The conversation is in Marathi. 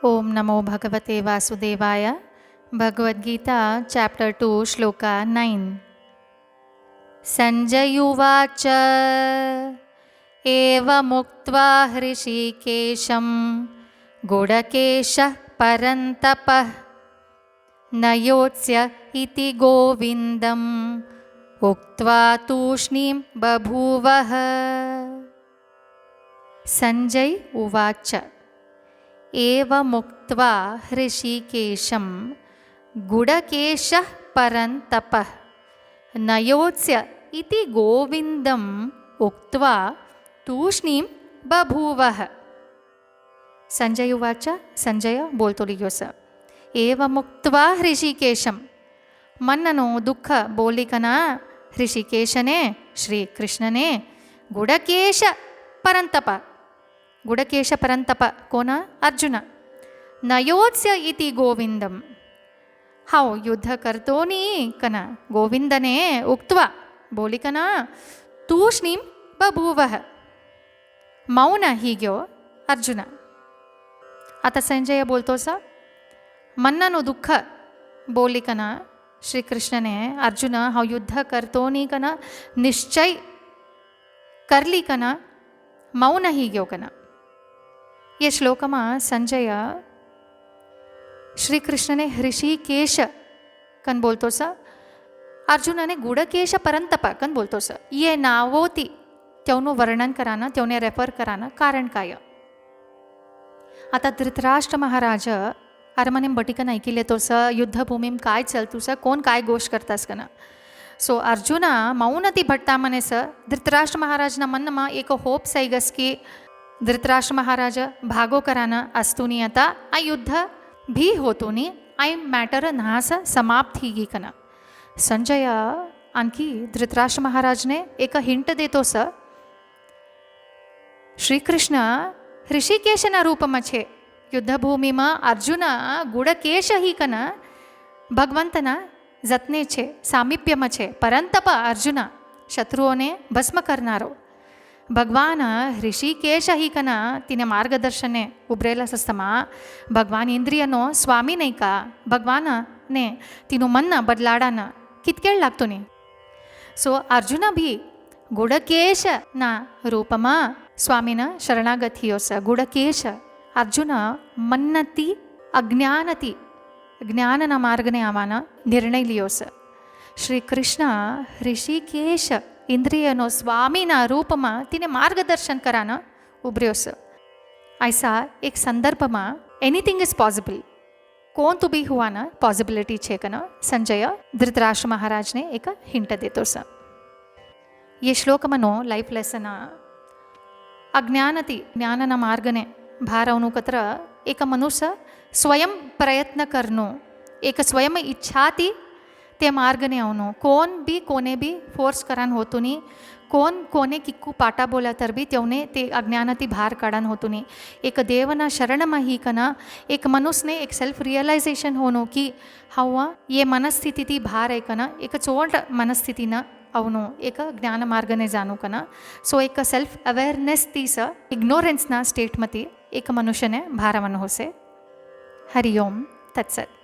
ओम नमो भगवते वासुदेवाय. भगवद्गीता चैप्टर 2 श्लोक 9. संजयुवाच एवमुक्त्वा हृषीकेशं गुडकेशः परन्तपः न योत्स्य इति गोविन्दम् उक्त्वा तूष्णीं बभूवः. संजय उवाच एवमुक्त्वा हृषीकेशं गुडकेशः परन्तपः न योत्स्य इति गोविन्दम् उक्त्वा तूष्णीं बभूवः. संजय उवाच. संजय बोलतो लियोस. एवमुक्त्वा हृषीकेशं मन्ननु दुःख बोलिकನ ಹೃಷಿಕೇಶನೇ ಶ್ರೀಕೃಷ್ಣನೇ ಗುಡಕೇಶ ಪರಂತಪ. ಗುಡಕೇಶ ಪರಂತಪ ಕೋನ ಅರ್ಜುನ. ನಯೋತ್ಸ್ಯ ಇತಿ ಗೋವಿಂದಂ ಹೌ ಯುದ್ಧ ಕರ್ತೋನಿ ಕನ ಗೋವಿಂದನೇ ಉಕ್ತ್ವ ಬೋಲಿಕನ ತೂಷ್ಣೀಂ ಬಭೂವಃ. ಮೌನ ಹೀಗ್ಯೋ ಅರ್ಜುನ. आता संजय बोलतो सा मन्ननु दुःख बोलिकನ श्रीकृष्णने अर्जुन हाव युद्ध करतोनी कन निश्चय करली कन मौन ಹೀಗ್ಯೋ ಕನ. ये श्लोकमा संजय श्रीकृष्णने हृषीकेश कन बोलतो सा अर्जुनने गुडकेश परंतप कन बोलतो सा. ये नावोती तेवનું वर्णन कराना तेवने रेफर कराना कारण काय. आता धृतराष्ट्र महाराज अरमनेम बटिकन ऐकिले तो स युद्धभूमीम काय चलतू स कोण काय गोष्ट करतास कन. सो अर्जुन मौनती भट्टा मने स धृतराष्ट्र महाराजना मनमा एक होप सैगस की धृतराष्ट्र महाराज भागो कराना अस्तुनी आता आ युद्ध भी होतुनी आई मॅटर नास समाप्त ही कन. संजय आणखी धृतराष्ट्र महाराजने एक हिंट देतो स श्रीकृष्ण ऋषिकेशना रूपમાં છે. યુદ્ધભૂમિમાં અર્જુન ગુડકેશ હી કન ભગવંતના જતને છે સામીપ્યમાં છે. પરંતપ અર્જુન શત્રુઓને ભસ્મ કરનારો. ભગવાન ઋષિકેશ હી કન તેને માર્ગદર્શને ઉભરેલા સસ્તમાં ભગવાન ઇન્દ્રિયનો સ્વામી નહીં કા. ભગવાનને તેનું મન બદલાડાના કિતકેળ લાગતો નહીં. સો અર્જુન ભી ગુડકેશના રૂપમાં સ્વામીના શરણાગતિઓ સ. ગુડકેશ અર્જુન મન્નતિ અજ્ઞાનતિ જ્ઞાનના માર્ગને આવવાના નિર્ણય લ્યો સ. શ્રી કૃષ્ણ ઋષિકેશ ઇન્દ્રિયનો સ્વામીના રૂપમાં તેને માર્ગદર્શન કરાના ઉભર્યો સ. ऐसा एक संदर्भમાં એનીથિંગ ઇઝ પોસિબલ કોણ તો બી હોવાના પોસિબિલિટી છે કન સંજય ધૃતરાષ્ટ્ર મહારાજને એક હિંટ દેતો સ. ये श्लोकमनो लाइफ लेसन अज्ञानती ज्ञानना मार्गने भारवनु कत्र एक मनुष्य स्वयं प्रयत्न करनो एक स्वयं इच्छाती ते मार्गने आवनो. कोण बी कोने बी फोर्स करान होतो नी. कोण कोने किक्कू पाटा बोला तर बी तेवने ते अज्ञानती भार काढान होतो नी. एक देवना शरणमा ही कना एक मनुष्यने एक सेल्फ रियलायझेशन होनो की हवा ये मनस्थिती ती भार आहे कना एक चोट मनस्थितीनं ಅವನು ಏಕ ಜ್ಞಾನ ಮಾರ್ಗನೆ ಜಾನು ಕನ. ಸೊ ಏಕ ಸೆಲ್ಫ್ ಅವೇರ್ನೆಸ್ ತೀಸ ಇಗ್ನೋರೆನ್ಸ್ನ ಸ್ಟೇಟ್ ಮತಿ ಏಕ ಮನುಷ್ಯನೇ ಭಾರವನ್ನು ಹೊಸೆ. ಹರಿ ಓಂ ತತ್ಸತ್.